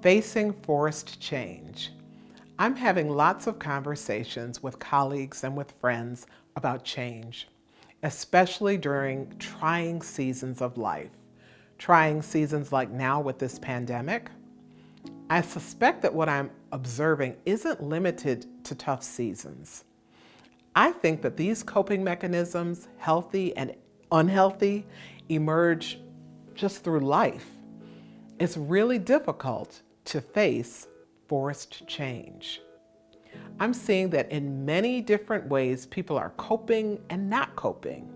Facing forced change. I'm having lots of conversations with colleagues and with friends about change, especially during trying seasons of life. Trying seasons like now with this pandemic. I suspect that what I'm observing isn't limited to tough seasons. I think that these coping mechanisms, healthy and unhealthy, emerge just through life. It's really difficult to face forced change. I'm seeing that in many different ways people are coping and not coping.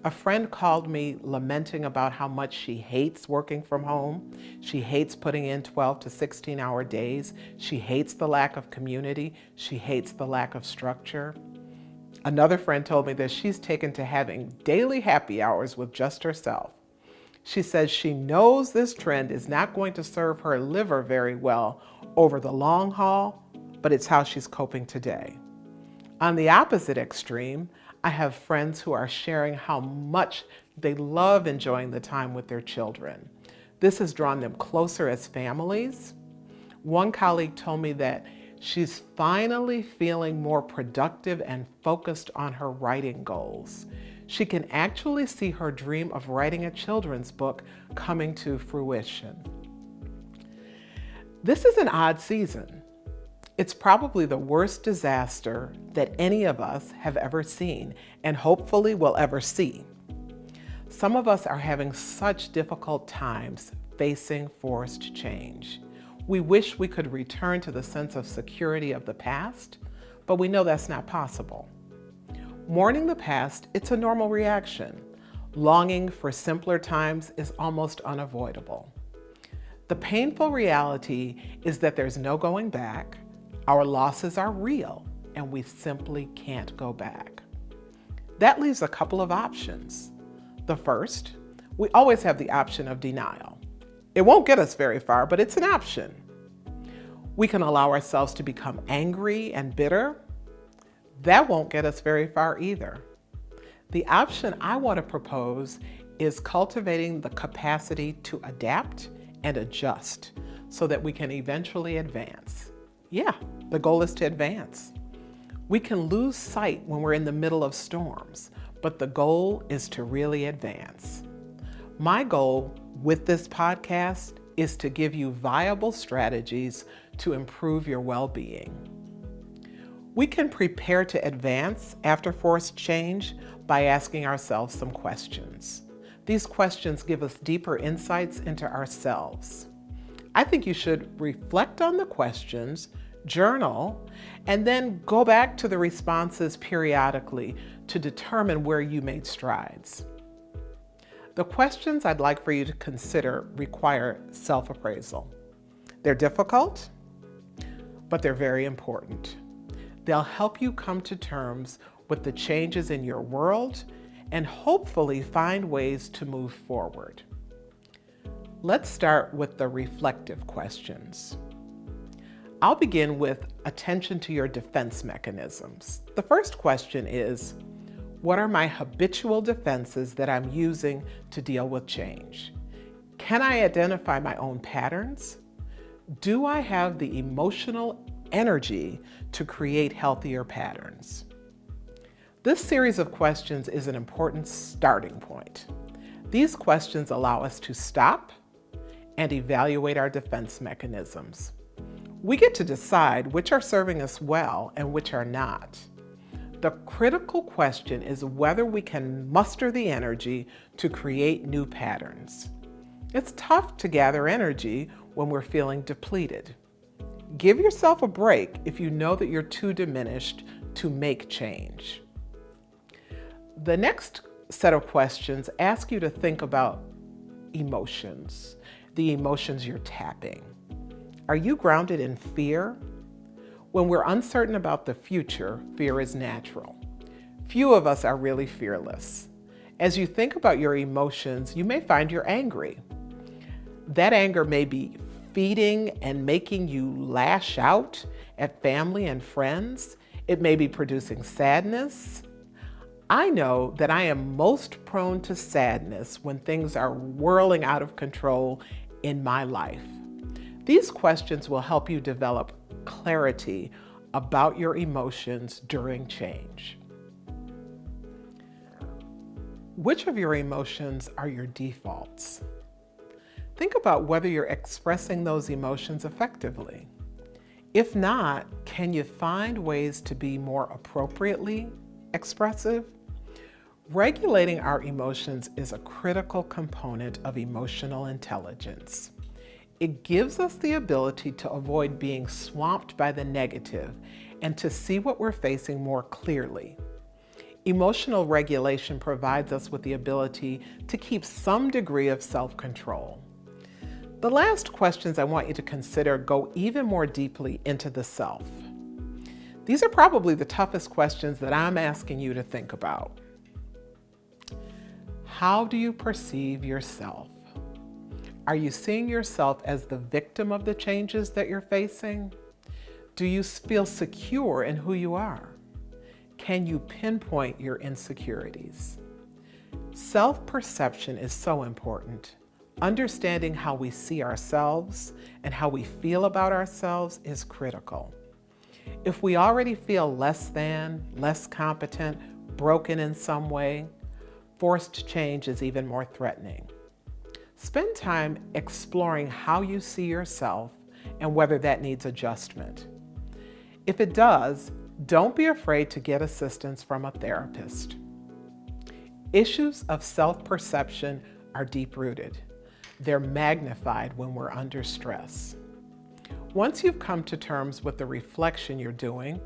A friend called me lamenting about how much she hates working from home. She hates putting in 12 to 16-hour days. She hates the lack of community. She hates the lack of structure. Another friend told me that she's taken to having daily happy hours with just herself. She says she knows this trend is not going to serve her liver very well over the long haul, but it's how she's coping today. On the opposite extreme, I have friends who are sharing how much they love enjoying the time with their children. This has drawn them closer as families. One colleague told me that she's finally feeling more productive and focused on her writing goals. She can actually see her dream of writing a children's book coming to fruition. This is an odd season. It's probably the worst disaster that any of us have ever seen and hopefully will ever see. Some of us are having such difficult times facing forced change. We wish we could return to the sense of security of the past, but we know that's not possible. Mourning the past, it's a normal reaction. Longing for simpler times is almost unavoidable. The painful reality is that there's no going back. Our losses are real, and we simply can't go back. That leaves a couple of options. The first, we always have the option of denial. It won't get us very far, but it's an option. We can allow ourselves to become angry and bitter. That won't get us very far either. The option I want to propose is cultivating the capacity to adapt and adjust so that we can eventually advance. Yeah, the goal is to advance. We can lose sight when we're in the middle of storms, but the goal is to really advance. My goal with this podcast is to give you viable strategies to improve your well-being. We can prepare to advance after forced change by asking ourselves some questions. These questions give us deeper insights into ourselves. I think you should reflect on the questions, journal, and then go back to the responses periodically to determine where you made strides. The questions I'd like for you to consider require self-appraisal. They're difficult, but they're very important. They'll help you come to terms with the changes in your world and hopefully find ways to move forward. Let's start with the reflective questions. I'll begin with attention to your defense mechanisms. The first question is, what are my habitual defenses that I'm using to deal with change? Can I identify my own patterns? Do I have the emotional energy to create healthier patterns? This series of questions is an important starting point. These questions allow us to stop and evaluate our defense mechanisms. We get to decide which are serving us well and which are not. The critical question is whether we can muster the energy to create new patterns. It's tough to gather energy when we're feeling depleted. Give yourself a break if you know that you're too diminished to make change. The next set of questions ask you to think about emotions, the emotions you're tapping. Are you grounded in fear? When we're uncertain about the future, fear is natural. Few of us are really fearless. As you think about your emotions, you may find you're angry. That anger may be feeding and making you lash out at family and friends. It may be producing sadness. I know that I am most prone to sadness when things are whirling out of control in my life. These questions will help you develop clarity about your emotions during change. Which of your emotions are your defaults? Think about whether you're expressing those emotions effectively. If not, can you find ways to be more appropriately expressive? Regulating our emotions is a critical component of emotional intelligence. It gives us the ability to avoid being swamped by the negative and to see what we're facing more clearly. Emotional regulation provides us with the ability to keep some degree of self-control. The last questions I want you to consider go even more deeply into the self. These are probably the toughest questions that I'm asking you to think about. How do you perceive yourself? Are you seeing yourself as the victim of the changes that you're facing? Do you feel secure in who you are? Can you pinpoint your insecurities? Self-perception is so important. Understanding how we see ourselves and how we feel about ourselves is critical. If we already feel less than, less competent, broken in some way, forced change is even more threatening. Spend time exploring how you see yourself and whether that needs adjustment. If it does, don't be afraid to get assistance from a therapist. Issues of self-perception are deep-rooted. They're magnified when we're under stress. Once you've come to terms with the reflection you're doing,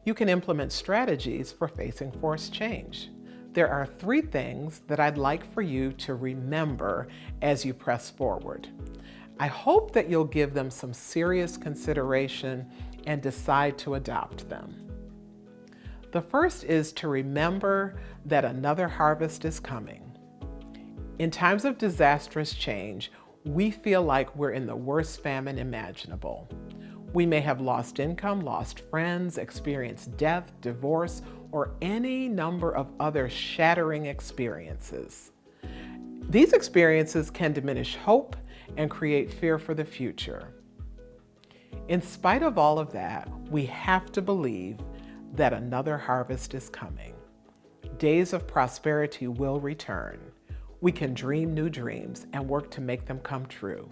you can implement strategies for facing forced change. There are 3 things that I'd like for you to remember as you press forward. I hope that you'll give them some serious consideration and decide to adopt them. The first is to remember that another harvest is coming. In times of disastrous change, we feel like we're in the worst famine imaginable. We may have lost income, lost friends, experienced death, divorce, or any number of other shattering experiences. These experiences can diminish hope and create fear for the future. In spite of all of that, we have to believe that another harvest is coming. Days of prosperity will return. We can dream new dreams and work to make them come true.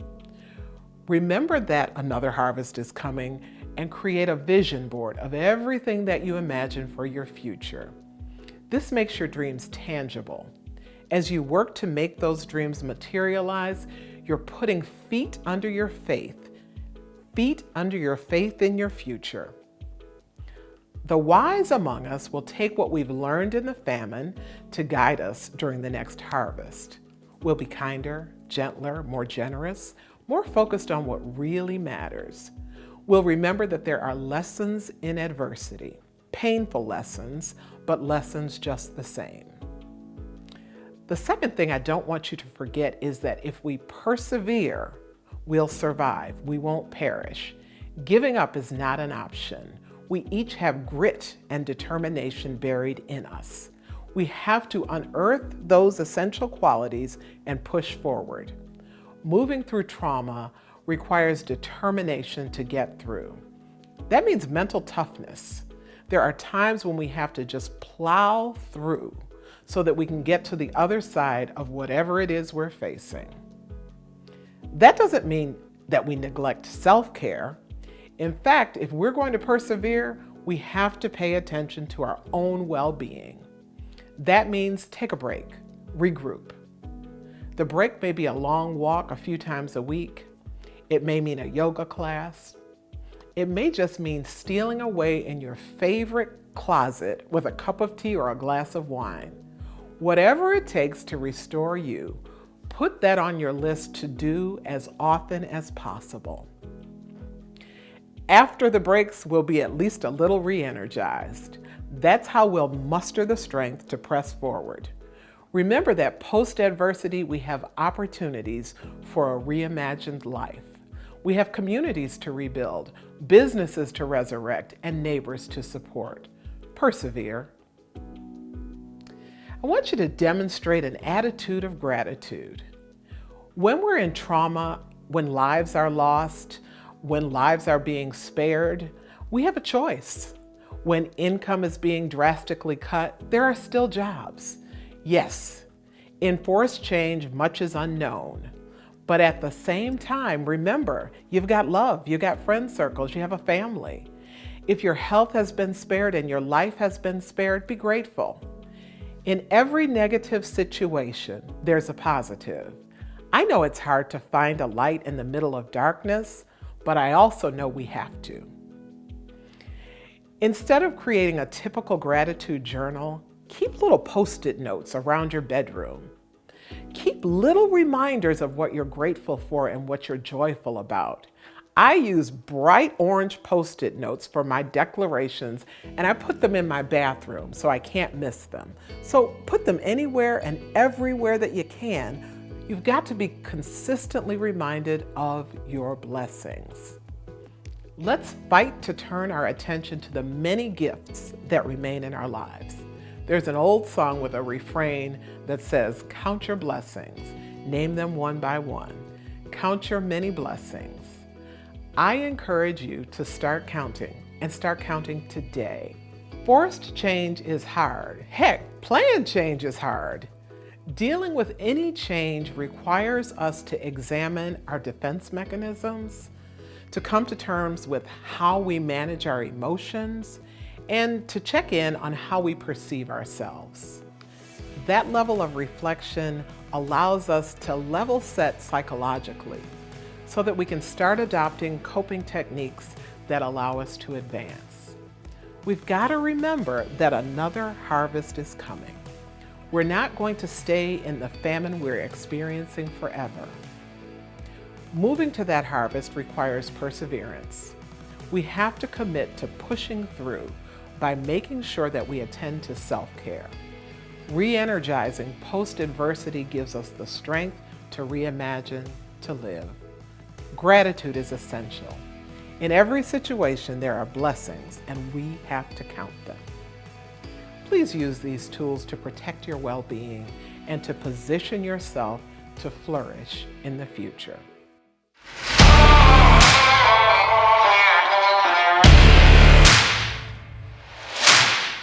Remember that another harvest is coming and create a vision board of everything that you imagine for your future. This makes your dreams tangible. As you work to make those dreams materialize, you're putting feet under your faith in your future. The wise among us will take what we've learned in the famine to guide us during the next harvest. We'll be kinder, gentler, more generous, more focused on what really matters. We'll remember that there are lessons in adversity, painful lessons, but lessons just the same. The second thing I don't want you to forget is that if we persevere, we'll survive. We won't perish. Giving up is not an option. We each have grit and determination buried in us. We have to unearth those essential qualities and push forward. Moving through trauma requires determination to get through. That means mental toughness. There are times when we have to just plow through so that we can get to the other side of whatever it is we're facing. That doesn't mean that we neglect self-care. In fact, if we're going to persevere, we have to pay attention to our own well-being. That means take a break, regroup. The break may be a long walk a few times a week. It may mean a yoga class. It may just mean stealing away in your favorite closet with a cup of tea or a glass of wine. Whatever it takes to restore you, put that on your list to do as often as possible. After the breaks, we'll be at least a little re-energized. That's how we'll muster the strength to press forward. Remember that post-adversity, we have opportunities for a reimagined life. We have communities to rebuild, businesses to resurrect, and neighbors to support. Persevere. I want you to demonstrate an attitude of gratitude. When we're in trauma, when lives are lost, when lives are being spared, we have a choice. When income is being drastically cut, there are still jobs. Yes, in forced change, much is unknown. But at the same time, remember, you've got love, you've got friend circles, you have a family. If your health has been spared and your life has been spared, be grateful. In every negative situation, there's a positive. I know it's hard to find a light in the middle of darkness, but I also know we have to. Instead of creating a typical gratitude journal, keep little Post-it notes around your bedroom. Keep little reminders of what you're grateful for and what you're joyful about. I use bright orange Post-it notes for my declarations, and I put them in my bathroom so I can't miss them. So put them anywhere and everywhere that you can. You've got to be consistently reminded of your blessings. Let's fight to turn our attention to the many gifts that remain in our lives. There's an old song with a refrain that says, "Count your blessings, name them one by one. Count your many blessings." I encourage you to start counting and start counting today. Forced change is hard. Heck, planned change is hard. Dealing with any change requires us to examine our defense mechanisms, to come to terms with how we manage our emotions, and to check in on how we perceive ourselves. That level of reflection allows us to level set psychologically so that we can start adopting coping techniques that allow us to advance. We've got to remember that another harvest is coming. We're not going to stay in the famine we're experiencing forever. Moving to that harvest requires perseverance. We have to commit to pushing through by making sure that we attend to self-care. Re-energizing post-adversity gives us the strength to reimagine, to live. Gratitude is essential. In every situation, there are blessings, and we have to count them. Please use these tools to protect your well-being and to position yourself to flourish in the future.